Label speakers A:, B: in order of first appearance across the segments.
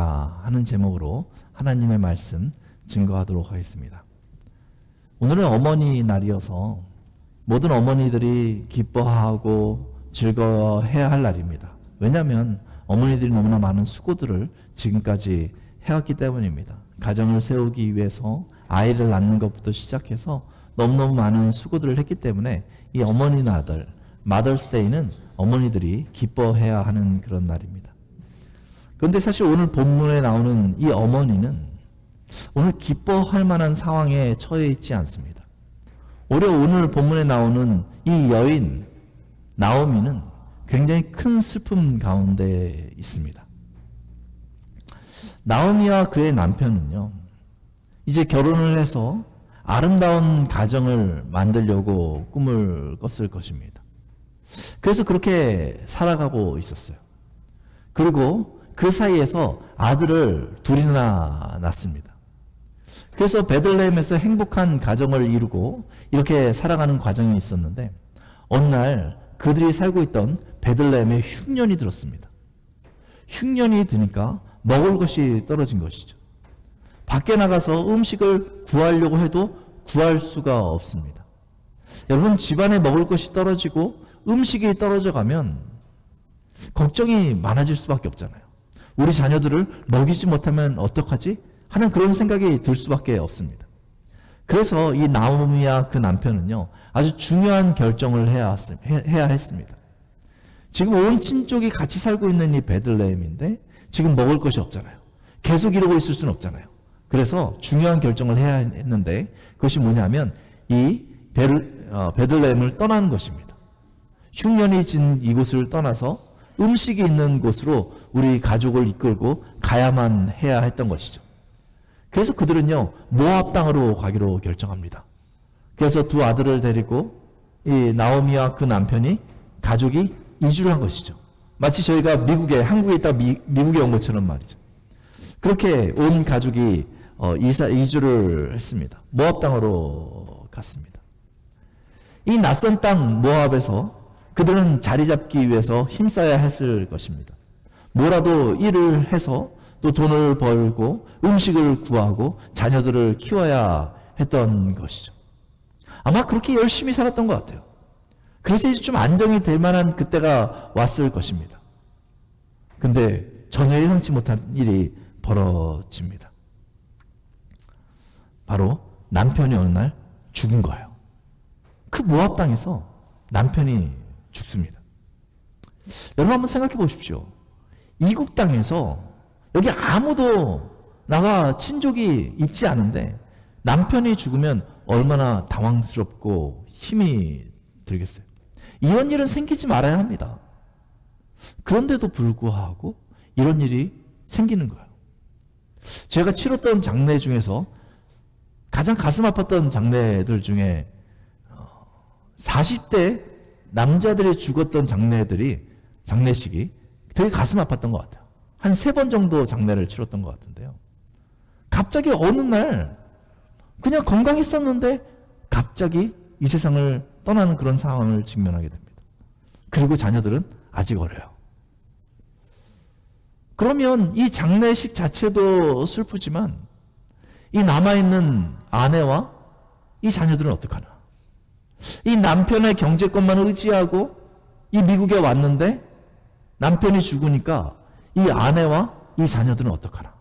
A: 있는가 하는 제목으로 하나님의 말씀 증거하도록 하겠습니다. 오늘은 어머니 날이어서 모든 어머니들이 기뻐하고 즐거워해야 할 날입니다. 왜냐하면 어머니들이 너무나 많은 수고들을 지금까지 해왔기 때문입니다. 가정을 세우기 위해서 아이를 낳는 것부터 시작해서 너무너무 많은 수고들을 했기 때문에 이 어머니 나들, 마더스데이는 어머니들이 기뻐해야 하는 그런 날입니다. 그런데 사실 오늘 본문에 나오는 이 어머니는 오늘 기뻐할 만한 상황에 처해 있지 않습니다. 오히려 오늘 본문에 나오는 이 여인 나오미는 굉장히 큰 슬픔 가운데 있습니다. 나오미와 그의 남편은요, 이제 결혼을 해서 아름다운 가정을 만들려고 꿈을 꿨을 것입니다. 그래서 그렇게 살아가고 있었어요. 그리고 그 사이에서 아들을 둘이나 낳습니다. 그래서 베들레헴에서 행복한 가정을 이루고 이렇게 살아가는 과정이 있었는데 어느 날 그들이 살고 있던 베들레헴에 흉년이 들었습니다. 흉년이 드니까 먹을 것이 떨어진 것이죠. 밖에 나가서 음식을 구하려고 해도 구할 수가 없습니다. 여러분, 집안에 먹을 것이 떨어지고 음식이 떨어져 가면 걱정이 많아질 수밖에 없잖아요. 우리 자녀들을 먹이지 못하면 어떡하지? 하는 그런 생각이 들 수밖에 없습니다. 그래서 이 나오미와 그 남편은요, 아주 중요한 결정을 해야 했습니다. 지금 온 친족이 같이 살고 있는 이 베들레헴인데 지금 먹을 것이 없잖아요. 계속 이러고 있을 수는 없잖아요. 그래서 중요한 결정을 해야 했는데 그것이 뭐냐면 이 베들레헴을 떠나는 것입니다. 흉년이 진 이곳을 떠나서 음식이 있는 곳으로 우리 가족을 이끌고 가야만 해야 했던 것이죠. 그래서 그들은요, 모압 땅으로 가기로 결정합니다. 그래서 두 아들을 데리고 이 나오미와 그 남편이 가족이 이주를 한 것이죠. 마치 저희가 한국에 있다 미국에 온 것처럼 말이죠. 그렇게 온 가족이 이주를 했습니다. 모압 땅으로 갔습니다. 이 낯선 땅 모압에서 그들은 자리 잡기 위해서 힘써야 했을 것입니다. 뭐라도 일을 해서 또 돈을 벌고 음식을 구하고 자녀들을 키워야 했던 것이죠. 아마 그렇게 열심히 살았던 것 같아요. 그래서 이제 좀 안정이 될 만한 그때가 왔을 것입니다. 근데 전혀 예상치 못한 일이 벌어집니다. 바로 남편이 어느 날 죽은 거예요. 그 모압 땅에서 남편이 죽습니다. 여러분 한번 생각해 보십시오. 이국 땅에서 여기 아무도 나가 친족이 있지 않은데 남편이 죽으면 얼마나 당황스럽고 힘이 들겠어요. 이런 일은 생기지 말아야 합니다. 그런데도 불구하고 이런 일이 생기는 거예요. 제가 치렀던 장례 중에서 가장 가슴 아팠던 장례들 중에 40대 남자들이 죽었던 장례식이 되게 가슴 아팠던 것 같아요. 한 3번 정도 장례를 치렀던 것 같은데요. 갑자기 어느 날 그냥 건강했었는데 갑자기 이 세상을 떠나는 그런 상황을 직면하게 됩니다. 그리고 자녀들은 아직 어려요. 그러면 이 장례식 자체도 슬프지만 이 남아있는 아내와 이 자녀들은 어떡하나? 이 남편의 경제권만 의지하고 이 미국에 왔는데 남편이 죽으니까 이 아내와 이 자녀들은 어떡하나?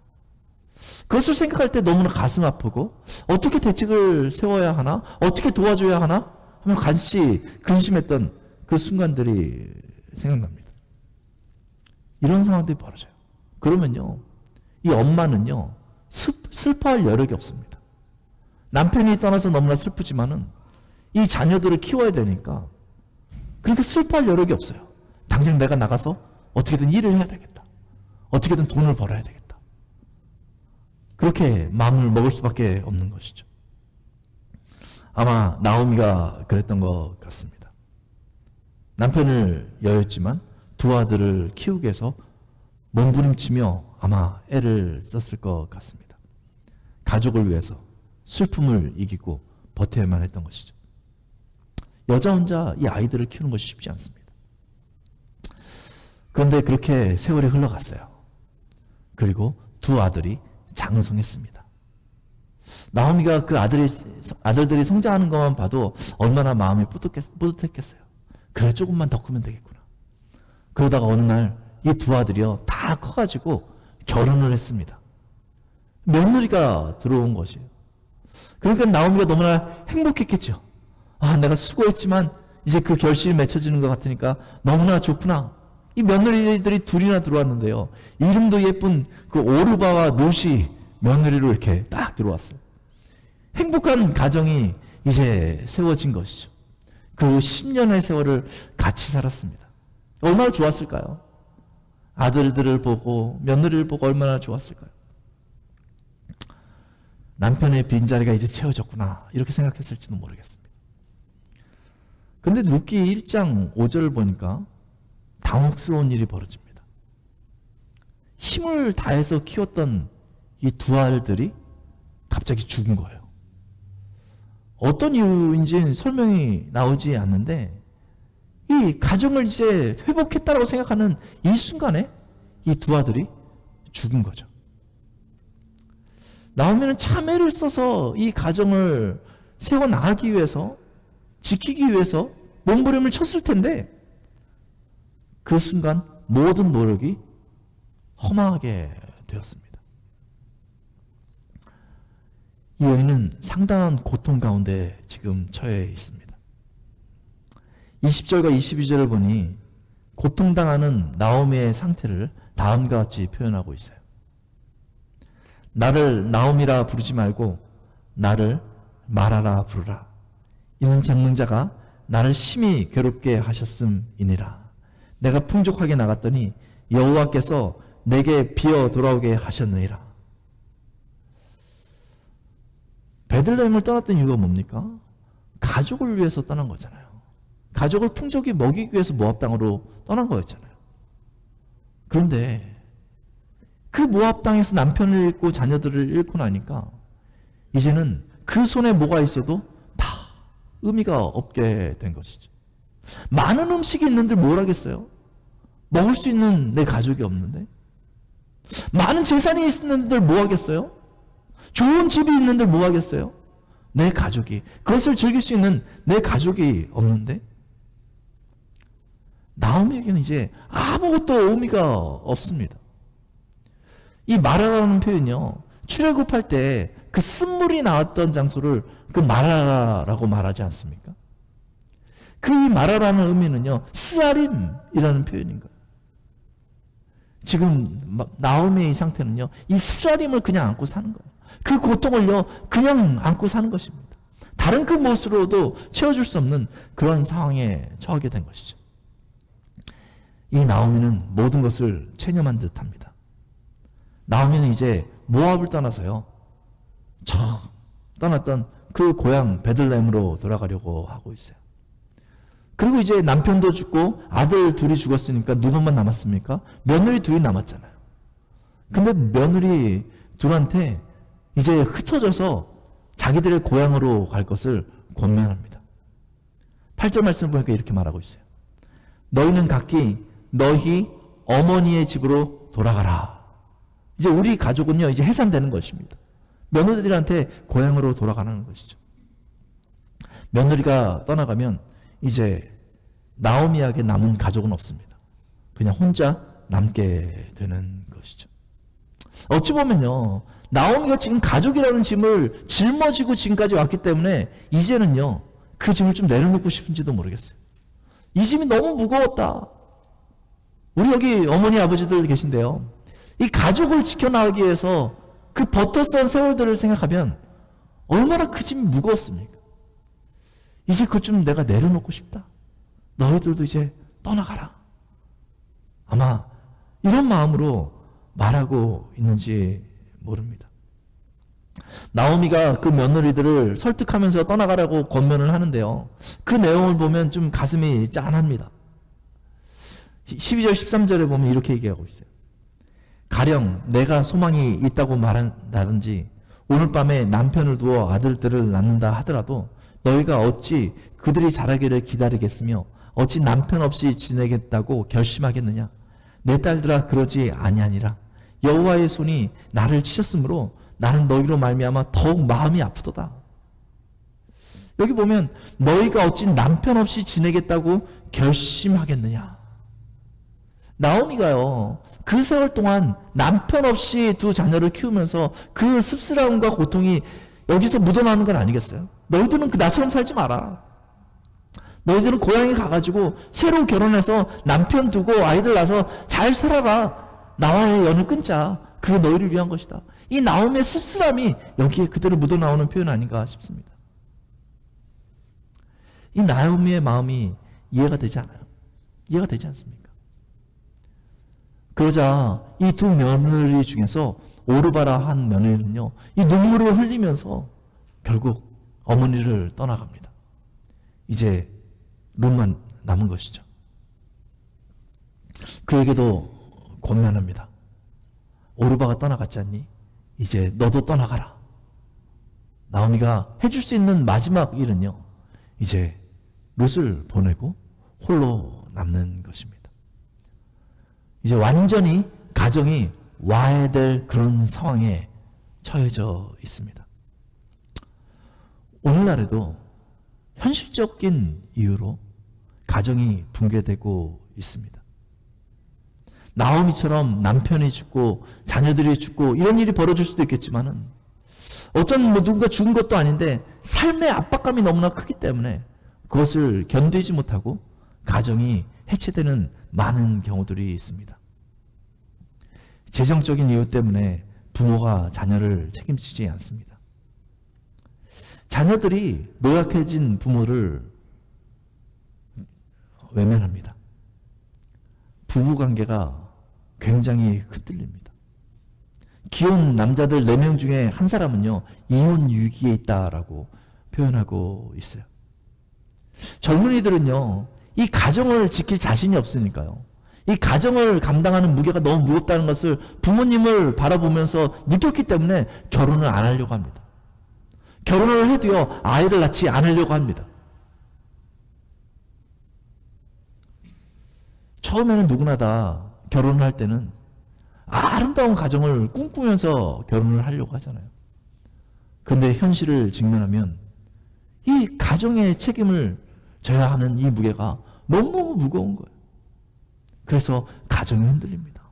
A: 그것을 생각할 때 너무나 가슴 아프고 어떻게 대책을 세워야 하나? 어떻게 도와줘야 하나? 하면 간시 근심했던 그 순간들이 생각납니다. 이런 상황들이 벌어져요. 그러면요, 이 엄마는요, 슬퍼할 여력이 없습니다. 남편이 떠나서 너무나 슬프지만은 이 자녀들을 키워야 되니까 그렇게 슬퍼할 여력이 없어요. 당장 내가 나가서 어떻게든 일을 해야 되겠다. 어떻게든 돈을 벌어야 되겠다. 그렇게 마음을 먹을 수밖에 없는 것이죠. 아마 나오미가 그랬던 것 같습니다. 남편을 여였지만 두 아들을 키우기 위해서 몸부림치며 아마 애를 썼을 것 같습니다. 가족을 위해서 슬픔을 이기고 버텨야만 했던 것이죠. 여자 혼자 이 아이들을 키우는 것이 쉽지 않습니다. 그런데 그렇게 세월이 흘러갔어요. 그리고 두 아들이 장성했습니다. 나오미가 그 아들들이 성장하는 것만 봐도 얼마나 마음이 뿌듯했겠어요. 그래, 조금만 더 크면 되겠구나. 그러다가 어느 날 이 두 아들이요 다 커가지고 결혼을 했습니다. 며느리가 들어온 것이에요. 그러니까 나오미가 너무나 행복했겠죠. 아, 내가 수고했지만 이제 그 결실이 맺혀지는 것 같으니까 너무나 좋구나. 이 며느리들이 둘이나 들어왔는데요. 이름도 예쁜 그 오르바와 롯이 며느리로 이렇게 딱 들어왔어요. 행복한 가정이 이제 세워진 것이죠. 그 10년의 세월을 같이 살았습니다. 얼마나 좋았을까요? 아들들을 보고 며느리를 보고 얼마나 좋았을까요? 남편의 빈자리가 이제 채워졌구나 이렇게 생각했을지도 모르겠습니다. 그런데 룻기 1장 5절을 보니까 당혹스러운 일이 벌어집니다. 힘을 다해서 키웠던 이 두 아들들이 갑자기 죽은 거예요. 어떤 이유인지 설명이 나오지 않는데 이 가정을 이제 회복했다고 생각하는 이 순간에 이 두 아들이 죽은 거죠. 나오미는 참애를 써서 이 가정을 세워나가기 위해서 지키기 위해서 몸부림을 쳤을 텐데 그 순간 모든 노력이 허망하게 되었습니다. 이 여인은 상당한 고통 가운데 지금 처해 있습니다. 20절과 22절을 보니 고통당하는 나오미의 상태를 다음과 같이 표현하고 있어요. 나를 나오미라 부르지 말고 나를 마라라 부르라. 이는 장능자가 나를 심히 괴롭게 하셨음이니라. 내가 풍족하게 나갔더니 여호와께서 내게 비어 돌아오게 하셨느니라. 베들레헴을 떠났던 이유가 뭡니까? 가족을 위해서 떠난 거잖아요. 가족을 풍족히 먹이기 위해서 모압 땅으로 떠난 거였잖아요. 그런데 그 모압 땅에서 남편을 잃고 자녀들을 잃고 나니까 이제는 그 손에 뭐가 있어도 다 의미가 없게 된 것이죠. 많은 음식이 있는데 뭘 하겠어요? 먹을 수 있는 내 가족이 없는데? 많은 재산이 있는데 뭐 하겠어요? 좋은 집이 있는데 뭐 하겠어요? 내 가족이, 그것을 즐길 수 있는 내 가족이 없는데? 나오미에게는 이제 아무것도 의미가 없습니다. 이 마라라는 표현이요, 출애굽할 때 그 쓴물이 나왔던 장소를 그 마라라라고 말하지 않습니까? 그 마라라는 의미는요, 스라림이라는 표현인 거예요. 지금 나오미의 이 상태는요, 이 스라림을 그냥 안고 사는 거예요. 그 고통을요, 그냥 안고 사는 것입니다. 다른 그 무엇으로도 채워줄 수 없는 그런 상황에 처하게 된 것이죠. 이 나오미는 모든 것을 체념한 듯합니다. 나오미는 이제 모압을 떠나서요, 떠났던 그 고향 베들레헴으로 돌아가려고 하고 있어요. 그리고 이제 남편도 죽고 아들 둘이 죽었으니까 누구만 남았습니까? 며느리 둘이 남았잖아요. 근데 며느리 둘한테 이제 흩어져서 자기들의 고향으로 갈 것을 권면합니다. 8절 말씀을 보니까 이렇게 말하고 있어요. 너희는 각기 너희 어머니의 집으로 돌아가라. 이제 우리 가족은요, 이제 해산되는 것입니다. 며느리들한테 고향으로 돌아가는 것이죠. 며느리가 떠나가면 이제 나오미에게 남은 가족은 없습니다. 그냥 혼자 남게 되는 것이죠. 어찌 보면요, 나오미가 지금 가족이라는 짐을 짊어지고 지금까지 왔기 때문에 이제는요, 그 짐을 좀 내려놓고 싶은지도 모르겠어요. 이 짐이 너무 무거웠다. 우리 여기 어머니 아버지들 계신데요, 이 가족을 지켜나가기 위해서 그 버텼던 세월들을 생각하면 얼마나 그 짐이 무거웠습니까? 이제 그것 좀 내가 내려놓고 싶다. 너희들도 이제 떠나가라. 아마 이런 마음으로 말하고 있는지 모릅니다. 나오미가 그 며느리들을 설득하면서 떠나가라고 권면을 하는데요, 그 내용을 보면 좀 가슴이 짠합니다. 12절 13절에 보면 이렇게 얘기하고 있어요. 가령 내가 소망이 있다고 말한다든지 오늘 밤에 남편을 두어 아들들을 낳는다 하더라도 너희가 어찌 그들이 자라기를 기다리겠으며 어찌 남편 없이 지내겠다고 결심하겠느냐? 내 딸들아 그러지 아니하니라. 여호와의 손이 나를 치셨으므로 나는 너희로 말미암아 더욱 마음이 아프도다. 여기 보면 너희가 어찌 남편 없이 지내겠다고 결심하겠느냐. 나오미가요, 그 세월 동안 남편 없이 두 자녀를 키우면서 그 씁쓸함과 고통이 여기서 묻어나는 건 아니겠어요? 너희들은 나처럼 살지 마라. 너희들은 고향에 가가지고 새로 결혼해서 남편 두고 아이들 낳아서 잘 살아라. 나와의 연을 끊자. 그게 너희를 위한 것이다. 이 나오미의 씁쓸함이 여기에 그대로 묻어나오는 표현 아닌가 싶습니다. 이 나오미의 마음이 이해가 되지 않아요. 이해가 되지 않습니까? 그러자 이 두 며느리 중에서 오르바라 한 며느리는요, 이 눈물을 흘리면서 결국 어머니를 떠나갑니다. 이제 룻만 남은 것이죠. 그에게도 권면합니다. 오르바가 떠나갔지 않니? 이제 너도 떠나가라. 나오미가 해줄 수 있는 마지막 일은요, 이제 룻을 보내고 홀로 남는 것입니다. 이제 완전히 가정이 와야 될 그런 상황에 처해져 있습니다. 오늘날에도 현실적인 이유로 가정이 붕괴되고 있습니다. 나오미처럼 남편이 죽고 자녀들이 죽고 이런 일이 벌어질 수도 있겠지만은 어떤 누군가 죽은 것도 아닌데 삶의 압박감이 너무나 크기 때문에 그것을 견디지 못하고 가정이 해체되는 많은 경우들이 있습니다. 재정적인 이유 때문에 부모가 자녀를 책임지지 않습니다. 자녀들이 노약해진 부모를 외면합니다. 부부관계가 굉장히 흔들립니다. 귀여운 남자들 4명 중에 한 사람은요, 이혼 위기에 있다라고 표현하고 있어요. 젊은이들은요, 이 가정을 지킬 자신이 없으니까요, 이 가정을 감당하는 무게가 너무 무겁다는 것을 부모님을 바라보면서 느꼈기 때문에 결혼을 안 하려고 합니다. 결혼을 해도요, 아이를 낳지 않으려고 합니다. 처음에는 누구나 다 결혼을 할 때는 아름다운 가정을 꿈꾸면서 결혼을 하려고 하잖아요. 그런데 현실을 직면하면 이 가정의 책임을 져야 하는 이 무게가 너무너무 무거운 거예요. 그래서 가정이 흔들립니다.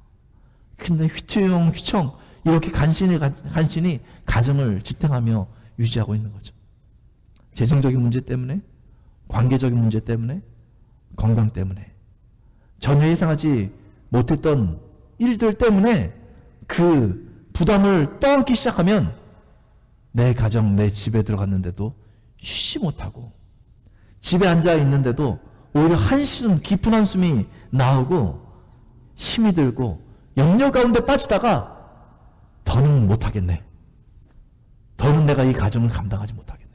A: 근데 휘청 이렇게 간신히 가정을 지탱하며 유지하고 있는 거죠. 재정적인 문제 때문에, 관계적인 문제 때문에, 건강 때문에, 전혀 예상하지 못했던 일들 때문에 그 부담을 떠안기 시작하면 내 가정, 내 집에 들어갔는데도 쉬지 못하고, 집에 앉아 있는데도 오히려 한숨, 깊은 한숨이 나오고 힘이 들고 염려 가운데 빠지다가 더는 못하겠네, 더는 내가 이 가정을 감당하지 못하겠네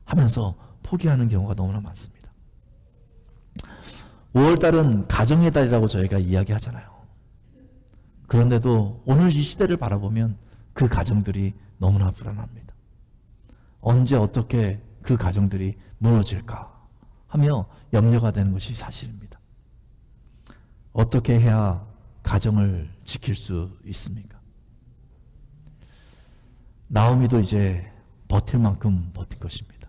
A: 하면서 포기하는 경우가 너무나 많습니다. 5월달은 가정의 달이라고 저희가 이야기하잖아요. 그런데도 오늘 이 시대를 바라보면 그 가정들이 너무나 불안합니다. 언제 어떻게 그 가정들이 무너질까 하며 염려가 되는 것이 사실입니다. 어떻게 해야 가정을 지킬 수 있습니까? 나오미도 이제 버틸 만큼 버틸 것입니다.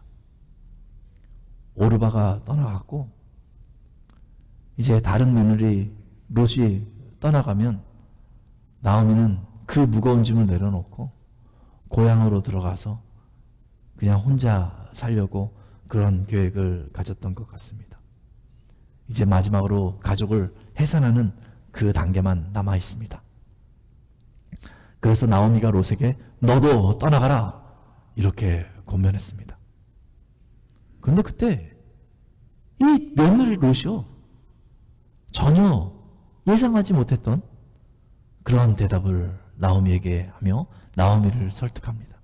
A: 오르바가 떠나갔고 이제 다른 며느리 롯이 떠나가면 나오미는 그 무거운 짐을 내려놓고 고향으로 들어가서 그냥 혼자 살려고 그런 계획을 가졌던 것 같습니다. 이제 마지막으로 가족을 해산하는 그 단계만 남아 있습니다. 그래서 나오미가 롯에게 너도 떠나가라 이렇게 권면했습니다. 그런데 그때 이 며느리 롯이요, 전혀 예상하지 못했던 그러한 대답을 나오미에게 하며 나오미를 설득합니다.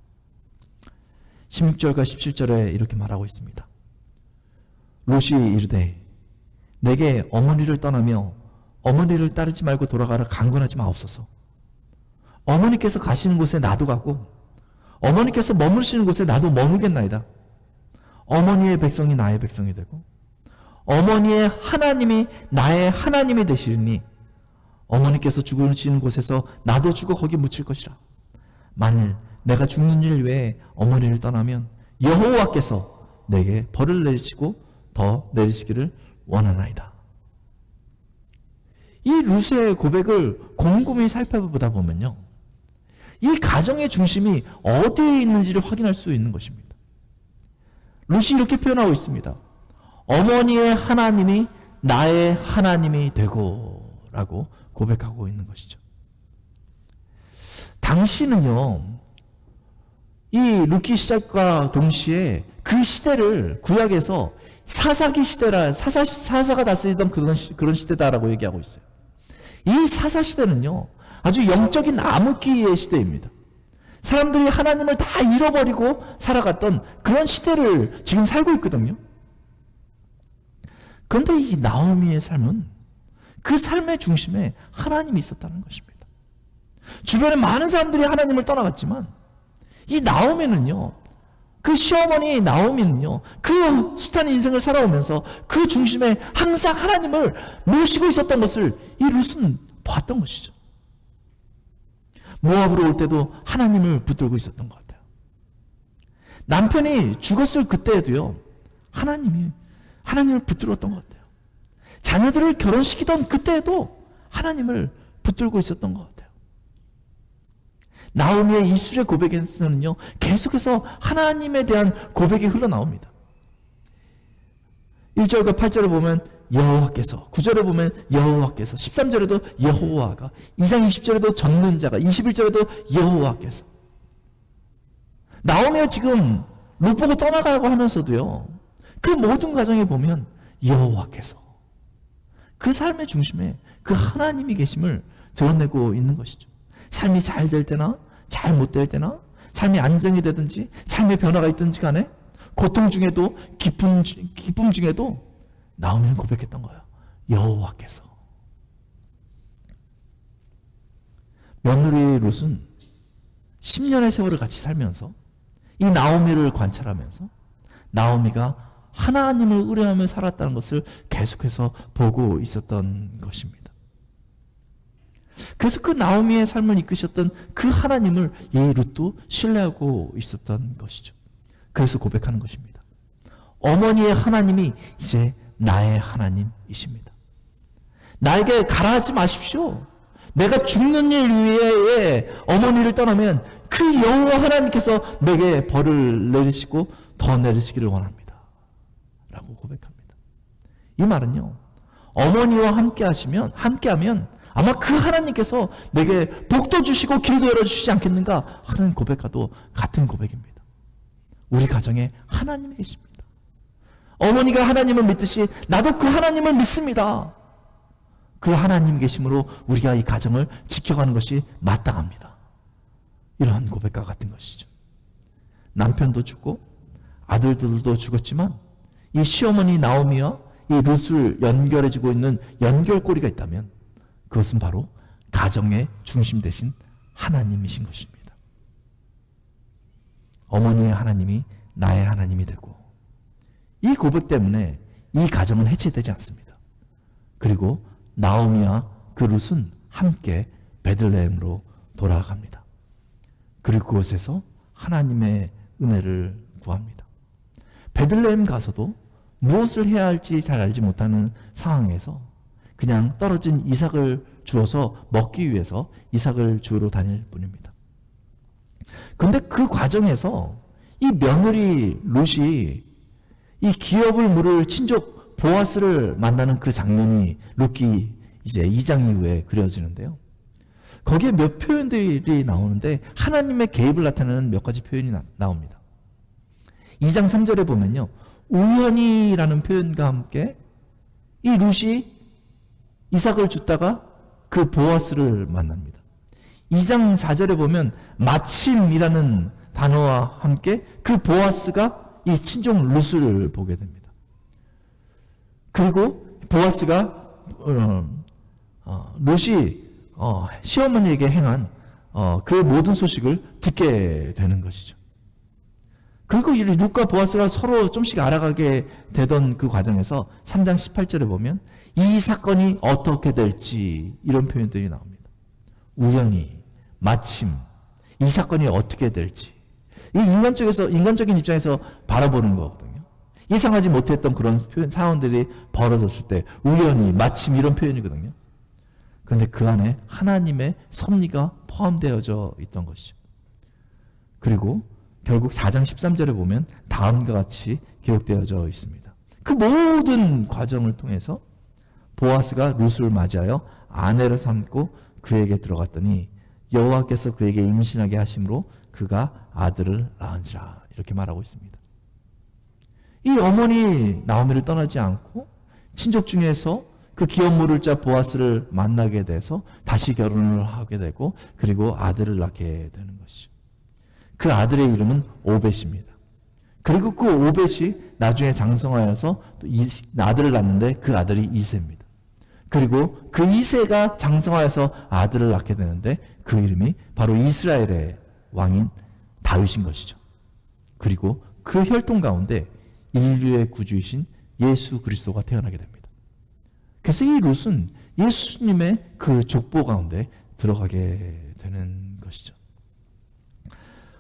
A: 16절과 17절에 이렇게 말하고 있습니다. 롯이 이르되 내게 어머니를 떠나며 어머니를 따르지 말고 돌아가라 강권하지 마옵소서. 어머니께서 가시는 곳에 나도 가고 어머니께서 머무르시는 곳에 나도 머물겠나이다. 어머니의 백성이 나의 백성이 되고 어머니의 하나님이 나의 하나님이 되시리니 어머니께서 죽으시는 곳에서 나도 죽어 거기 묻힐 것이라. 만일 내가 죽는 일 외에 어머니를 떠나면 여호와께서 내게 벌을 내리시고 더 내리시기를 원하나이다. 이 룻의 고백을 곰곰이 살펴보다 보면요, 이 가정의 중심이 어디에 있는지를 확인할 수 있는 것입니다. 룻이 이렇게 표현하고 있습니다. 어머니의 하나님이 나의 하나님이 되고 라고 고백하고 있는 것이죠. 당시는요, 이 룻기 시작과 동시에 그 시대를 구약에서 사사기 시대라, 사사가 다스리던 그런 시대다라고 얘기하고 있어요. 이 사사 시대는요, 아주 영적인 암흑기의 시대입니다. 사람들이 하나님을 다 잃어버리고 살아갔던 그런 시대를 지금 살고 있거든요. 그런데 이 나오미의 삶은 그 삶의 중심에 하나님이 있었다는 것입니다. 주변에 많은 사람들이 하나님을 떠나갔지만 이 나오미는요, 그 시어머니 나오미는요, 그 숱한 인생을 살아오면서 그 중심에 항상 하나님을 모시고 있었던 것을 이 룻은 봤던 것이죠. 모압으로 올 때도 하나님을 붙들고 있었던 것 같아요. 남편이 죽었을 그때에도요, 하나님을 붙들었던 것 같아요. 자녀들을 결혼시키던 그때에도 하나님을 붙들고 있었던 것 같아요. 나오미의 이술의 고백에서는요, 계속해서 하나님에 대한 고백이 흘러나옵니다. 1절과 8절을 보면 여호와께서, 9절에 보면 여호와께서, 13절에도 여호와가, 2장 20절에도 젖는 자가, 21절에도 여호와께서. 나오미가 지금 룻 보고 떠나가라고 하면서도요, 그 모든 과정에 보면 여호와께서, 그 삶의 중심에 그 하나님이 계심을 드러내고 있는 것이죠. 삶이 잘 될 때나 잘 못 될 때나, 삶이 안정이 되든지 삶의 변화가 있든지 간에, 고통 중에도 기쁨 중에도 나오미는 고백했던 거예요. 여호와께서. 며느리 룻은 10년의 세월을 같이 살면서 이 나오미를 관찰하면서 나오미가 하나님을 의뢰하며 살았다는 것을 계속해서 보고 있었던 것입니다. 그래서 그 나오미의 삶을 이끄셨던 그 하나님을 이 룻도 신뢰하고 있었던 것이죠. 그래서 고백하는 것입니다. 어머니의 하나님이 이제 나의 하나님이십니다. 나에게 가라하지 마십시오. 내가 죽는 일 위에 어머니를 떠나면 그 여호와 하나님께서 내게 벌을 내리시고 더 내리시기를 원합니다. 라고 고백합니다. 이 말은요, 어머니와 함께하면 아마 그 하나님께서 내게 복도 주시고 길도 열어주시지 않겠는가 하는 고백과도 같은 고백입니다. 우리 가정에 하나님이 계십니다. 어머니가 하나님을 믿듯이 나도 그 하나님을 믿습니다. 그 하나님이 계심으로 우리가 이 가정을 지켜가는 것이 마땅합니다. 이러한 고백과 같은 것이죠. 남편도 죽고 아들들도 죽었지만 이 시어머니 나오미와 이 룻을 연결해주고 있는 연결고리가 있다면 그것은 바로 가정의 중심 되신 하나님이신 것입니다. 어머니의 하나님이 나의 하나님이 되고, 이 고백 때문에 이 가정은 해체되지 않습니다. 그리고 나오미와 그 룻은 함께 베들레헴으로 돌아갑니다. 그리고 그곳에서 하나님의 은혜를 구합니다. 베들레헴 가서도 무엇을 해야 할지 잘 알지 못하는 상황에서 그냥 떨어진 이삭을 주어서 먹기 위해서 이삭을 주우러 다닐 뿐입니다. 그런데 그 과정에서 이 며느리 룻이 이 기업을 물을 친족 보아스를 만나는 그 장면이 룻기 이제 2장 이후에 그려지는데요. 거기에 몇 표현들이 나오는데 하나님의 개입을 나타내는 몇 가지 표현이 나옵니다. 2장 3절에 보면요, 우연히라는 표현과 함께 이 룻이 이삭을 줍다가 그 보아스를 만납니다. 2장 4절에 보면 마침이라는 단어와 함께 그 보아스가 이 친족 룻을 보게 됩니다. 그리고 보아스가 룻이 시어머니에게 행한 그 모든 소식을 듣게 되는 것이죠. 그리고 이 룻과 보아스가 서로 좀씩 알아가게 되던 그 과정에서 3장 18절에 보면 이 사건이 어떻게 될지 이런 표현들이 나옵니다. 우연히, 마침 이 사건이 어떻게 될지. 이 인간적인 입장에서 바라보는 거거든요. 예상하지 못했던 그런 상황들이 벌어졌을 때 우연히, 마침 이런 표현이거든요. 그런데 그 안에 하나님의 섭리가 포함되어져 있던 것이죠. 그리고 결국 4장 13절에 보면 다음과 같이 기록되어져 있습니다. 그 모든 과정을 통해서 보아스가 룻을 맞이하여 아내를 삼고 그에게 들어갔더니 여호와께서 그에게 임신하게 하심으로 그가 아들을 낳은지라 이렇게 말하고 있습니다. 이 어머니 나오미를 떠나지 않고 친족 중에서 그 기업 물을 자 보아스를 만나게 돼서 다시 결혼을 하게 되고 그리고 아들을 낳게 되는 것이죠. 그 아들의 이름은 오벳입니다. 그리고 그 오벳이 나중에 장성하여서 또 아들을 낳는데 그 아들이 이새입니다. 그리고 그 이새가 장성하여서 아들을 낳게 되는데 그 이름이 바로 이스라엘의 왕인 다윗인 것이죠. 그리고 그 혈통 가운데 인류의 구주이신 예수 그리스도가 태어나게 됩니다. 그래서 이 룻은 예수님의 그 족보 가운데 들어가게 되는 것이죠.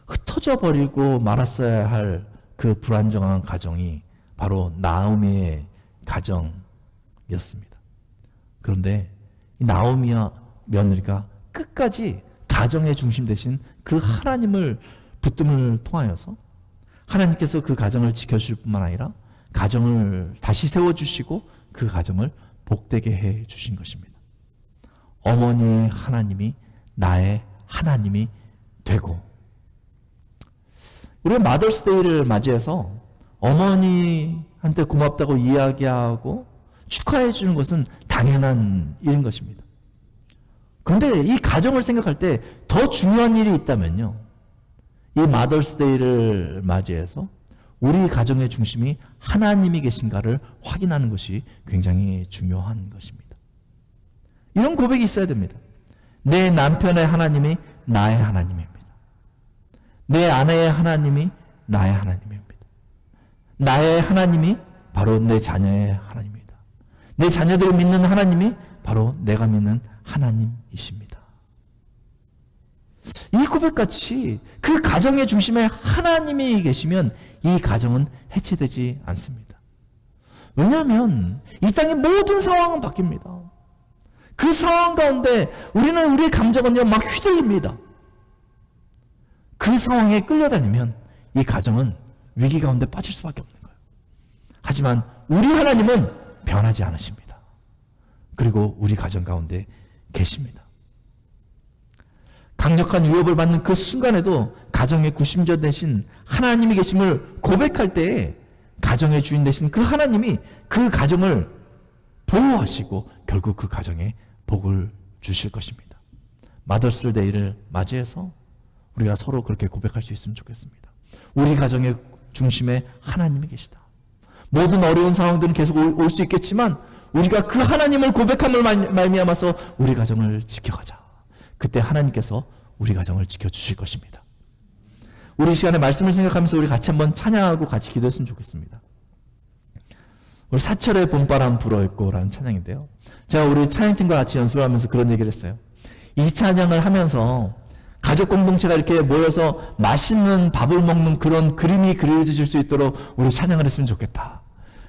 A: 흩어져 버리고 말았어야 할 그 불안정한 가정이 바로 나오미의 가정이었습니다. 그런데 이 나오미와 며느리가 끝까지 가정의 중심 대신 그 하나님을 붙듦을 통하여서 하나님께서 그 가정을 지켜주실 뿐만 아니라 가정을 다시 세워주시고 그 가정을 복되게 해 주신 것입니다. 어머니의 하나님이 나의 하나님이 되고, 우리가 마더스데이를 맞이해서 어머니한테 고맙다고 이야기하고 축하해 주는 것은 당연한 일인 것입니다. 그런데 이 가정을 생각할 때 더 중요한 일이 있다면요, 이 마더스데이를 맞이해서 우리 가정의 중심이 하나님이 계신가를 확인하는 것이 굉장히 중요한 것입니다. 이런 고백이 있어야 됩니다. 내 남편의 하나님이 나의 하나님입니다. 내 아내의 하나님이 나의 하나님입니다. 나의 하나님이 바로 내 자녀의 하나님입니다. 내 자녀들을 믿는 하나님이 바로 내가 믿는 하나님이십니다. 이 고백같이 그 가정의 중심에 하나님이 계시면 이 가정은 해체되지 않습니다. 왜냐하면 이 땅의 모든 상황은 바뀝니다. 그 상황 가운데 우리는 우리의 감정은요 막 휘둘립니다. 그 상황에 끌려다니면 이 가정은 위기 가운데 빠질 수밖에 없는 거예요. 하지만 우리 하나님은 변하지 않으십니다. 그리고 우리 가정 가운데 계십니다. 강력한 위협을 받는 그 순간에도 가정의 구심자 대신 하나님이 계심을 고백할 때에 가정의 주인 되신 그 하나님이 그 가정을 보호하시고 결국 그 가정에 복을 주실 것입니다. 마더스데이를 맞이해서 우리가 서로 그렇게 고백할 수 있으면 좋겠습니다. 우리 가정의 중심에 하나님이 계시다. 모든 어려운 상황들은 계속 올 수 있겠지만 우리가 그 하나님을 고백함을 말미암아서 우리 가정을 지켜가자. 그때 하나님께서 우리 가정을 지켜주실 것입니다. 우리 시간에 말씀을 생각하면서 우리 같이 한번 찬양하고 같이 기도했으면 좋겠습니다. 우리 사철의 봄바람 불어있고 라는 찬양인데요, 제가 우리 찬양팀과 같이 연습을 하면서 그런 얘기를 했어요. 이 찬양을 하면서 가족 공동체가 이렇게 모여서 맛있는 밥을 먹는 그런 그림이 그려지실 수 있도록 우리 찬양을 했으면 좋겠다.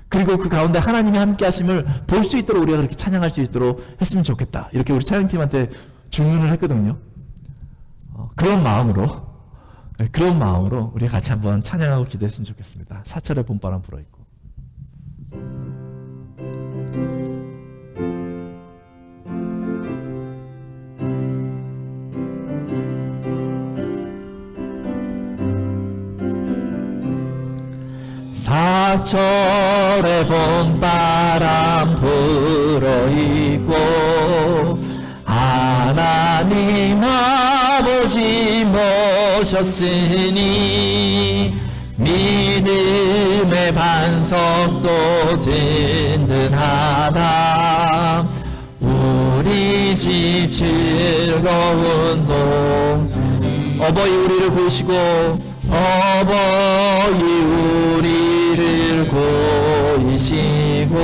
A: 그리고 그 가운데 하나님이 함께 하심을 볼 수 있도록 우리가 그렇게 찬양할 수 있도록 했으면 좋겠다. 이렇게 우리 찬양팀한테 주문을 했거든요. 그런 마음으로 우리 같이 한번 찬양하고 기도했으면 좋겠습니다. 사철의 봄바람 불어있고. 사철의 봄바람 불어있고 하나님 아버지 모셨으니 믿음의 반석도 든든하다. 우리 집 즐거운 동산이 어버이 우리를 보시고 어버이 우리를 고이시고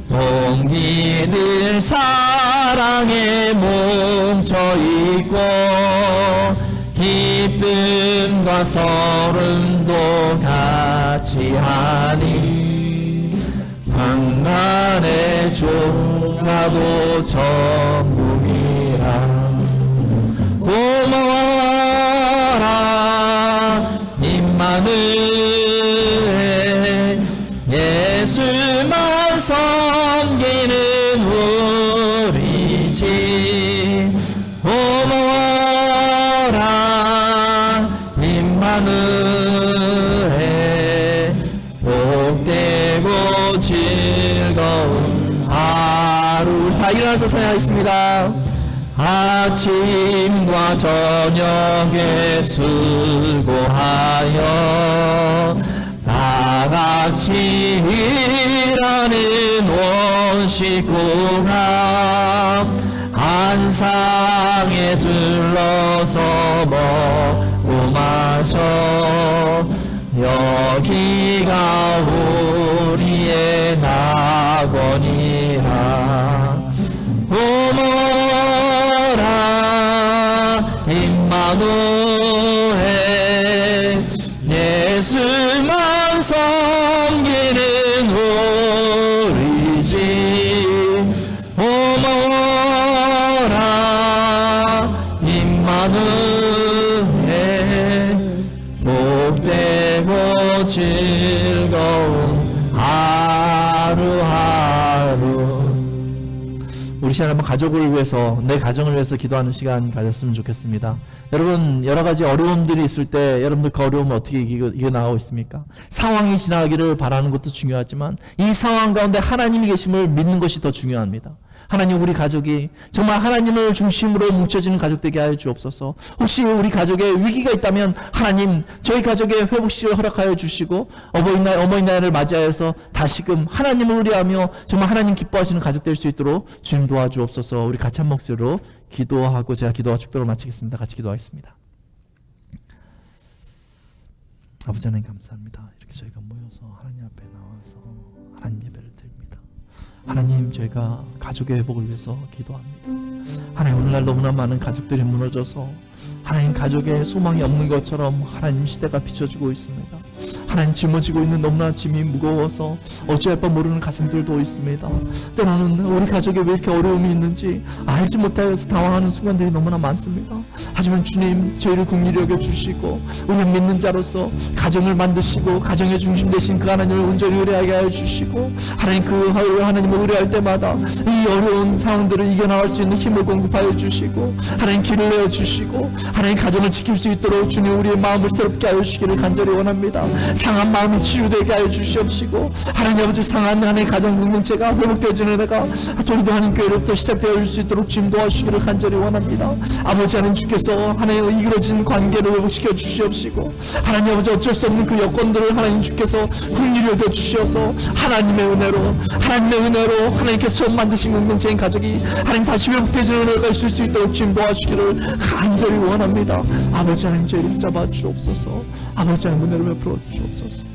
A: 동기들 사랑에 뭉쳐있고 기쁨과 서름도 같이 하니 평안의 조가도 천국이라. 고마워라 임마누엘 예수만 섬기는 우리 집. 고마워라 임마누엘 복되고 즐거운 하루. 다 일어나서 찬양하겠습니다. 아침과 저녁에 수고하여 다같이 일하는 온 식구가 한상에 둘러서 먹고 마셔 여기가 우리의 낙원이라. 고마워라 임마누엘 예수만 섬기는 우리 집. 고마워라 임마누엘 복되고 즐거운 하루하루. 우리 시간 한번 가족을 위해서, 내 가정을 위해서 기도하는 시간 가졌으면 좋겠습니다. 여러분, 여러 가지 어려움들이 있을 때 여러분들 그 어려움을 어떻게 이겨나가고 있습니까? 상황이 지나가기를 바라는 것도 중요하지만 이 상황 가운데 하나님이 계심을 믿는 것이 더 중요합니다. 하나님, 우리 가족이 정말 하나님을 중심으로 뭉쳐지는 가족 되게 하여 주옵소서. 혹시 우리 가족에 위기가 있다면 하나님, 저희 가족의 회복시를 허락하여 주시고 어머니날을 맞이하여서 다시금 하나님을 의뢰하며 정말 하나님 기뻐하시는 가족 될 수 있도록 주님 도와주옵소서. 우리 같이 한 목소리로 기도하고 제가 기도와 축도를 마치겠습니다. 같이 기도하겠습니다. 아버지 하나님 감사합니다. 이렇게 저희가 모여서 하나님 앞에 나와서 하나님 예배를 드립니다. 하나님, 저희가 가족의 회복을 위해서 기도합니다. 하나님, 오늘날 너무나 많은 가족들이 무너져서 하나님 가족에 소망이 없는 것처럼 하나님 시대가 비춰지고 있습니다. 하나님, 짊어지고 있는 너무나 짐이 무거워서 어찌할 바 모르는 가슴들도 있습니다. 때로는 우리 가족에 왜 이렇게 어려움이 있는지 알지 못하여서 당황하는 순간들이 너무나 많습니다. 하지만 주님, 저희를 긍휼히 여겨주시고 우리가 믿는 자로서 가정을 만드시고 가정의 중심 되신 그 하나님을 온전히 의뢰하게 하여 주시고 하나님, 그 하나님을 의뢰할 때마다 이 어려운 상황들을 이겨나갈 수 있는 힘을 공급하여 주시고 하나님, 길을 내어주시고 하나님, 가정을 지킬 수 있도록 주님 우리의 마음을 새롭게 하여 주시기를 간절히 원합니다. 상한 마음이 치유되게 하여 주시옵시고 하나님 아버지, 상한 하나님 가정 공동체가 회복되어지는 은혜가 도리도 하나님 교회로부터 시작되어 줄 수 있도록 주님 도와주시기를 간절히 원합니다. 아버지 하나님, 주께서 하나님 이그러진 관계를 회복시켜 주시옵시고 하나님 아버지, 어쩔 수 없는 그 여건들을 하나님 주께서 긍휼히 여겨 주시어서 하나님의 은혜로 하나님께서 처음 만드신 공동체인 가족이 하나님 다시 회복되어지는 은혜가 있을 수 있도록 주님 도와주시기를 간절히 원합니다. 아버지 하나님, 저희를 붙잡아 주옵소서. 아버지 하나님, 은혜를 베풀어 주옵소서.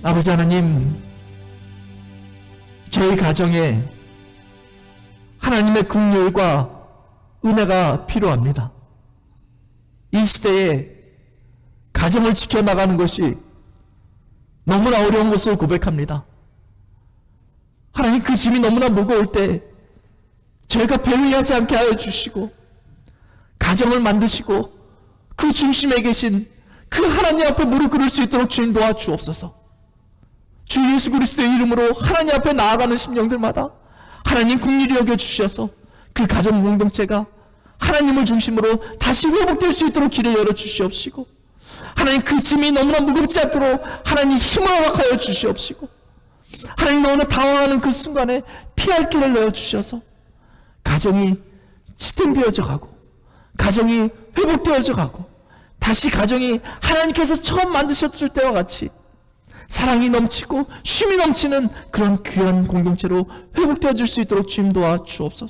A: 아버지 하나님, 저희 가정에 하나님의 긍휼과 은혜가 필요합니다. 이 시대에 가정을 지켜나가는 것이 너무나 어려운 것을 고백합니다. 하나님, 그 짐이 너무나 무거울 때 저희가 배회하지 않게 하여 주시고 가정을 만드시고 그 중심에 계신 그 하나님 앞에 무릎 꿇을 수 있도록 주님 도와주옵소서. 주 예수 그리스도의 이름으로 하나님 앞에 나아가는 심령들마다 하나님 긍휼히 여겨 주셔서 그 가정 공동체가 하나님을 중심으로 다시 회복될 수 있도록 길을 열어 주시옵시고 하나님, 그 짐이 너무나 무겁지 않도록 하나님 힘을 허락하여 주시옵시고 하나님, 너무나 당황하는 그 순간에 피할 길을 내어 주셔서 가정이 지탱되어져 가고 가정이 회복되어져 가고 다시 가정이 하나님께서 처음 만드셨을 때와 같이 사랑이 넘치고 쉼이 넘치는 그런 귀한 공동체로 회복되어질 수 있도록 주님 도와 주옵소서.